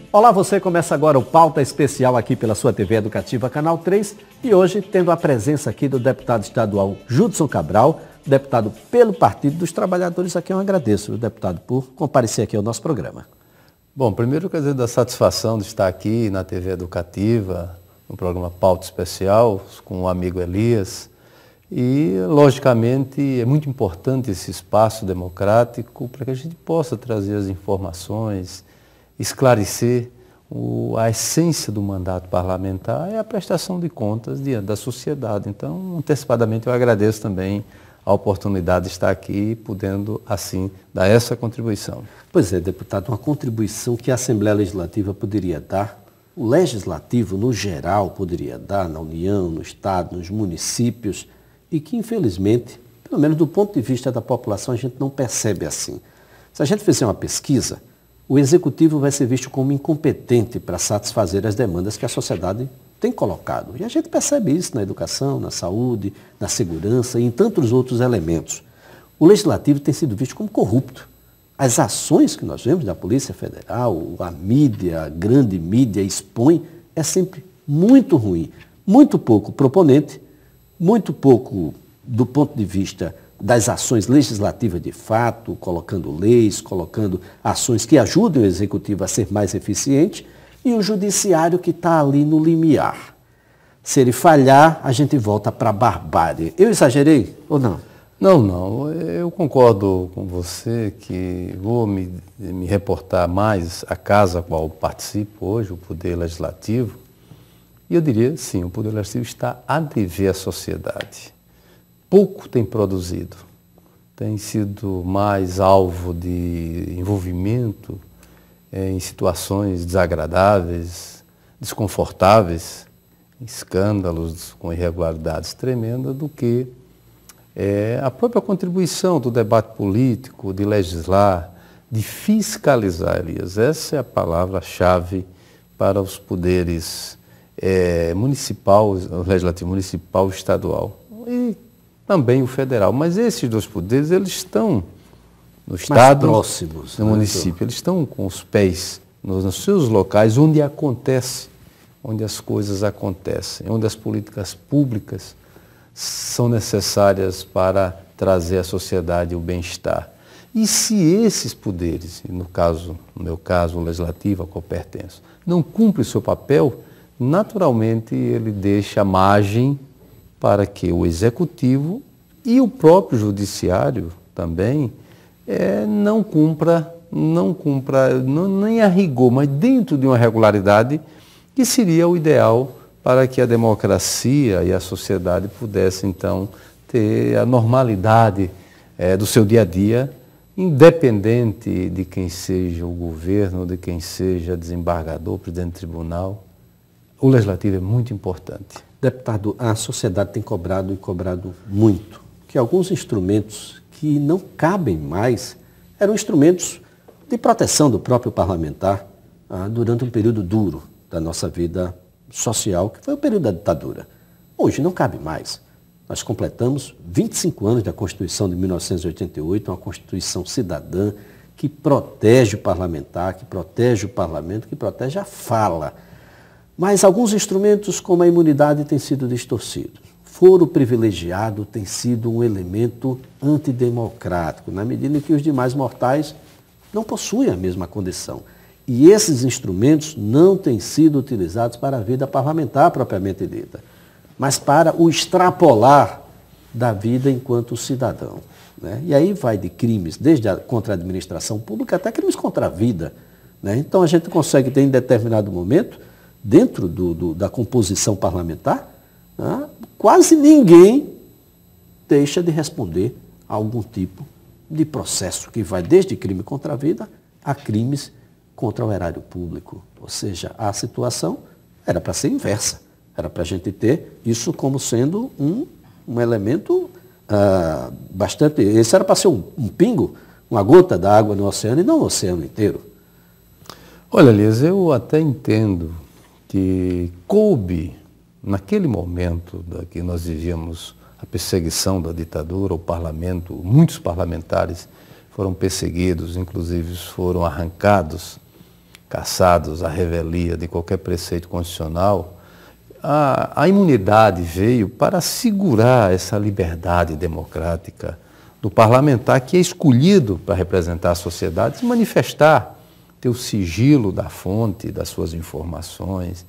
Olá, você começa agora o Pauta Especial aqui pela sua TV Educativa Canal 3 e hoje tendo a presença aqui do deputado estadual Judson Cabral, deputado pelo Partido dos Trabalhadores. Aqui eu agradeço, deputado, por comparecer aqui ao nosso programa. Bom, primeiro eu quero dizer da satisfação de estar aqui na TV Educativa, no programa Pauta Especial, com o amigo Elias. E, logicamente, é muito importante esse espaço democrático para que a gente possa trazer as informações, esclarecer a essência do mandato parlamentar é a prestação de contas diante da sociedade. Então, antecipadamente, eu agradeço também a oportunidade de estar aqui, podendo, assim, dar essa contribuição. Pois é, deputado, uma contribuição que a Assembleia Legislativa poderia dar, o Legislativo, no geral, poderia dar na União, no Estado, nos municípios, e que, infelizmente, pelo menos do ponto de vista da população, a gente não percebe assim. Se a gente fizer uma pesquisa, o Executivo vai ser visto como incompetente para satisfazer as demandas que a sociedade tem colocado. E a gente percebe isso na educação, na saúde, na segurança e em tantos outros elementos. O Legislativo tem sido visto como corrupto. As ações que nós vemos da Polícia Federal, a mídia, a grande mídia expõe, é sempre muito ruim, muito pouco proponente, muito pouco do ponto de vista das ações legislativas de fato, colocando leis, colocando ações que ajudem o Executivo a ser mais eficiente, e o Judiciário que está ali no limiar. Se ele falhar, a gente volta para a barbárie. Eu exagerei ou não? Não, eu concordo com você que vou me reportar mais à casa a qual participo hoje, o Poder Legislativo, e eu diria, sim, o Poder Legislativo está a dever à sociedade. Pouco tem produzido, tem sido mais alvo de envolvimento em situações desagradáveis, desconfortáveis, escândalos com irregularidades tremendas, do que a própria contribuição do debate político, de legislar, de fiscalizar, Elias. Essa é a palavra-chave para os poderes municipal, o legislativo municipal e estadual. E também o federal. Mas esses dois poderes, eles estão no Estado, próximos, no município. Eles estão com os pés nos seus locais onde acontece, onde as coisas acontecem, onde as políticas públicas são necessárias para trazer à sociedade o bem-estar. E se esses poderes, no meu caso, o legislativo, a qual pertenço, não cumprem o seu papel, naturalmente ele deixa margem para que o Executivo e o próprio Judiciário também não cumpra, nem a rigor, mas dentro de uma regularidade que seria o ideal para que a democracia e a sociedade pudessem, então, ter a normalidade do seu dia a dia, independente de quem seja o governo, de quem seja desembargador, presidente do tribunal. O Legislativo é muito importante. Deputado, a sociedade tem cobrado e cobrado muito que alguns instrumentos que não cabem mais eram instrumentos de proteção do próprio parlamentar durante um período duro da nossa vida social, que foi o período da ditadura. Hoje não cabe mais. Nós completamos 25 anos da Constituição de 1988, uma Constituição cidadã que protege o parlamentar, que protege o parlamento, que protege a fala. Mas alguns instrumentos, como a imunidade, têm sido distorcidos. Foro privilegiado tem sido um elemento antidemocrático, na medida em que os demais mortais não possuem a mesma condição. E esses instrumentos não têm sido utilizados para a vida parlamentar propriamente dita, mas para o extrapolar da vida enquanto cidadão, né? E aí vai de crimes, desde contra a administração pública até crimes contra a vida, né? Então a gente consegue ter em determinado momento, dentro da composição parlamentar, quase ninguém deixa de responder a algum tipo de processo que vai desde crime contra a vida a crimes contra o erário público. Ou seja, a situação era para ser inversa. Era para a gente ter isso como sendo um elemento bastante... Esse era para ser um pingo, uma gota d'água no oceano e não no oceano inteiro. Olha, Elias, eu até entendo que coube, naquele momento que nós vivíamos a perseguição da ditadura, o parlamento, muitos parlamentares foram perseguidos, inclusive foram arrancados cassados à revelia de qualquer preceito constitucional, a imunidade veio para assegurar essa liberdade democrática do parlamentar que é escolhido para representar a sociedade, se manifestar, ter o sigilo da fonte, das suas informações,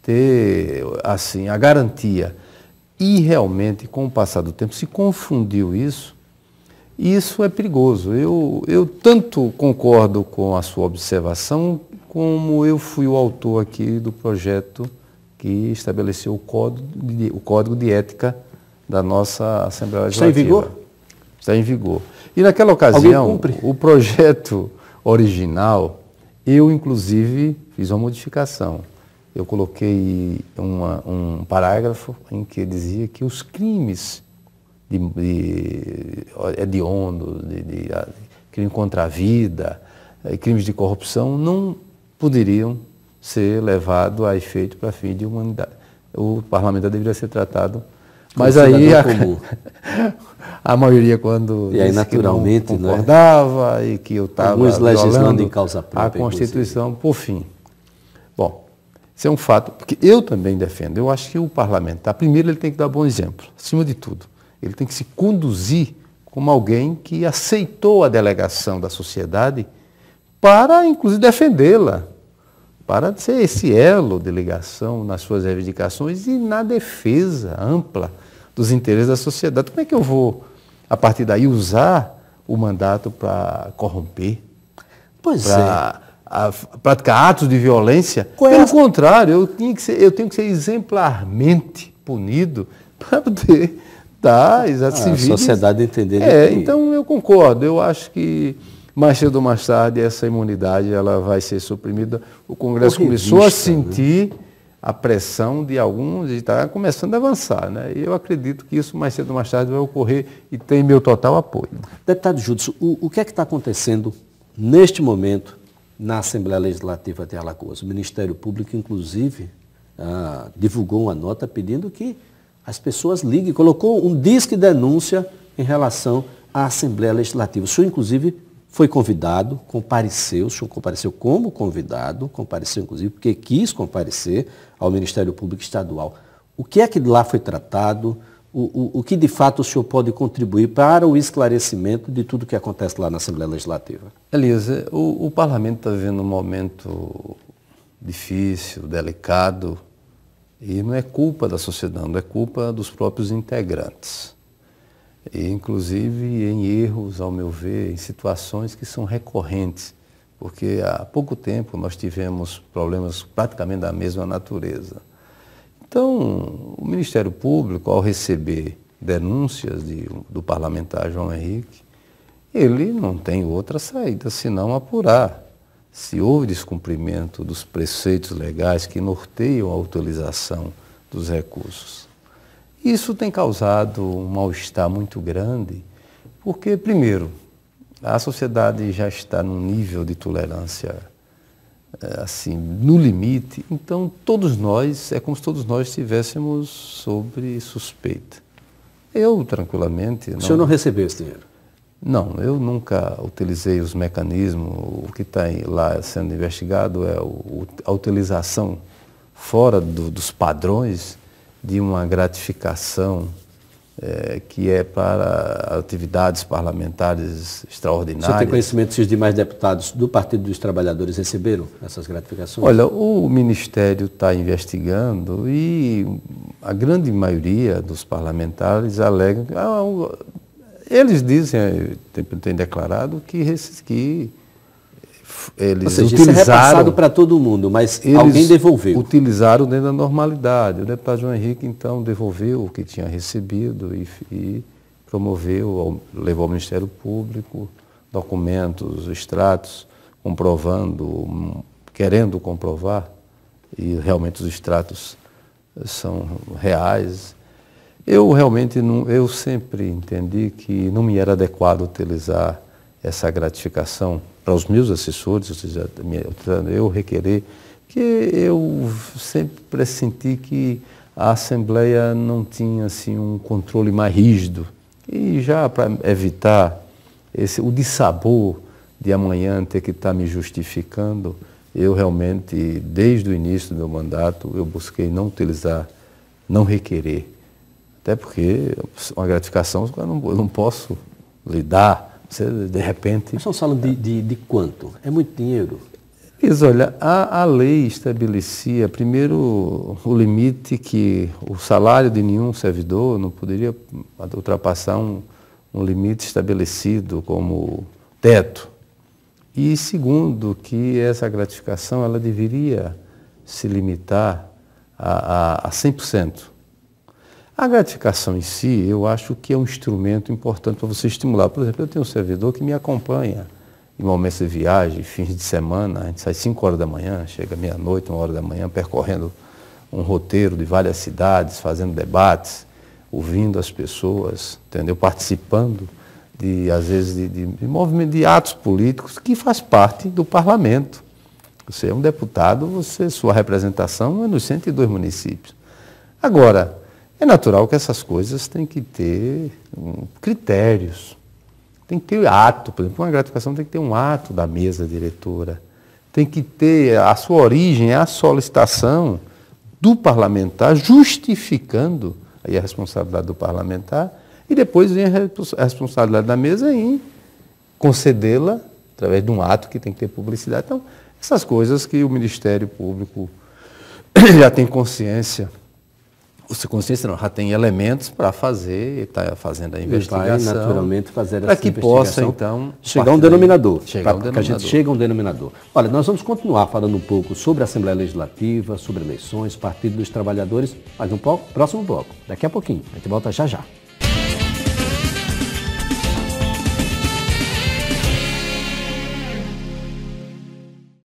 ter, assim, a garantia. E realmente, com o passar do tempo, se confundiu isso, e isso é perigoso. Eu tanto concordo com a sua observação, como eu fui o autor aqui do projeto que estabeleceu o Código de Ética da nossa Assembleia Legislativa. Está em vigor? Está em vigor. E naquela ocasião, o projeto original, eu inclusive fiz uma modificação. Eu coloquei um parágrafo em que dizia que os crimes hediondos, de crime contra a vida, crimes de corrupção, não poderiam ser levados a efeito para fim de humanidade. O parlamentar deveria ser tratado. Mas aí a maioria, quando e aí, naturalmente, não concordava, né? E que eu estava legislando em causa própria, a Constituição, inclusive. Por fim. Bom, isso é um fato, porque eu também defendo. Eu acho que o parlamentar, primeiro, ele tem que dar bom exemplo, acima de tudo. Ele tem que se conduzir como alguém que aceitou a delegação da sociedade para, inclusive, defendê-la, para ser esse elo de ligação nas suas reivindicações e na defesa ampla dos interesses da sociedade. Como é que eu vou, a partir daí, usar o mandato para corromper? Para praticar atos de violência? Pelo contrário, eu tenho que ser exemplarmente punido para poder dar a sociedade entender. Então eu concordo. Eu acho que mais cedo ou mais tarde essa imunidade ela vai ser suprimida. O Congresso começou a sentir, né, a pressão de alguns e está começando a avançar, né? E eu acredito que isso mais cedo ou mais tarde vai ocorrer e tem meu total apoio. Deputado Judson, o que é que está acontecendo neste momento na Assembleia Legislativa de Alagoas? O Ministério Público, inclusive, divulgou uma nota pedindo que as pessoas liguem, colocou um disque denúncia em relação à Assembleia Legislativa. O senhor, inclusive, foi convidado, compareceu, o senhor compareceu como convidado, compareceu, inclusive, porque quis comparecer ao Ministério Público Estadual. O que é que lá foi tratado? O que, de fato, o senhor pode contribuir para o esclarecimento de tudo o que acontece lá na Assembleia Legislativa? Elias, o Parlamento está vivendo um momento difícil, delicado, e não é culpa da sociedade, não é culpa dos próprios integrantes. E, inclusive, em erros, ao meu ver, em situações que são recorrentes, porque há pouco tempo nós tivemos problemas praticamente da mesma natureza. Então, o Ministério Público, ao receber denúncias do parlamentar João Henrique, ele não tem outra saída senão apurar se houve descumprimento dos preceitos legais que norteiam a utilização dos recursos. Isso tem causado um mal-estar muito grande, porque, primeiro, a sociedade já está num nível de tolerância assim, no limite, então todos nós, é como se todos nós estivéssemos sob suspeita. Eu, tranquilamente... O senhor não recebeu esse dinheiro? Não, eu nunca utilizei os mecanismos. O que está lá sendo investigado é a utilização fora dos padrões de uma gratificação que é para atividades parlamentares extraordinárias. O senhor tem conhecimento se os demais deputados do Partido dos Trabalhadores receberam essas gratificações? Olha, o Ministério está investigando e a grande maioria dos parlamentares alegam que eles dizem, têm declarado que eles utilizaram... Isso é repassado para todo mundo, mas alguém devolveu. Utilizaram dentro da normalidade. O deputado João Henrique, então, devolveu o que tinha recebido e promoveu, levou ao Ministério Público documentos, extratos, querendo comprovar, e realmente os extratos são reais. Eu realmente eu sempre entendi que não me era adequado utilizar essa gratificação para os meus assessores, ou seja, eu requerer, que eu sempre pressenti que a Assembleia não tinha assim, um controle mais rígido. E já para evitar o dissabor de amanhã ter que estar me justificando, eu realmente, desde o início do meu mandato, eu busquei não utilizar, não requerer. Até porque uma gratificação eu não posso lhe dar. Você, de repente... Nós estamos falando de quanto? É muito dinheiro? Isso, olha, a lei estabelecia, primeiro, o limite que o salário de nenhum servidor não poderia ultrapassar um limite estabelecido como teto. E segundo, que essa gratificação ela deveria se limitar a 100%. A gratificação em si, eu acho que é um instrumento importante para você estimular. Por exemplo, eu tenho um servidor que me acompanha em momentos de viagem, fins de semana, a gente sai 5 horas da manhã, chega meia-noite, 1 hora da manhã, percorrendo um roteiro de várias cidades, fazendo debates, ouvindo as pessoas, entendeu? Participando às vezes, de movimento, de atos políticos que faz parte do parlamento. Você é um deputado, sua representação é nos 102 municípios. Agora, é natural que essas coisas têm que ter critérios, tem que ter ato, por exemplo, uma gratificação tem que ter um ato da mesa diretora, tem que ter a sua origem, a solicitação do parlamentar, justificando aí a responsabilidade do parlamentar, e depois vem a responsabilidade da mesa em concedê-la através de um ato que tem que ter publicidade. Então, essas coisas que o Ministério Público já tem consciência, já tem elementos para fazer, está fazendo a investigação. Vai naturalmente fazer essa investigação. Para que possa, então, chegar a um denominador. Que a gente chegue a um denominador. Olha, nós vamos continuar falando um pouco sobre a Assembleia Legislativa, sobre eleições, Partido dos Trabalhadores, mas no próximo bloco. Daqui a pouquinho. A gente volta já já.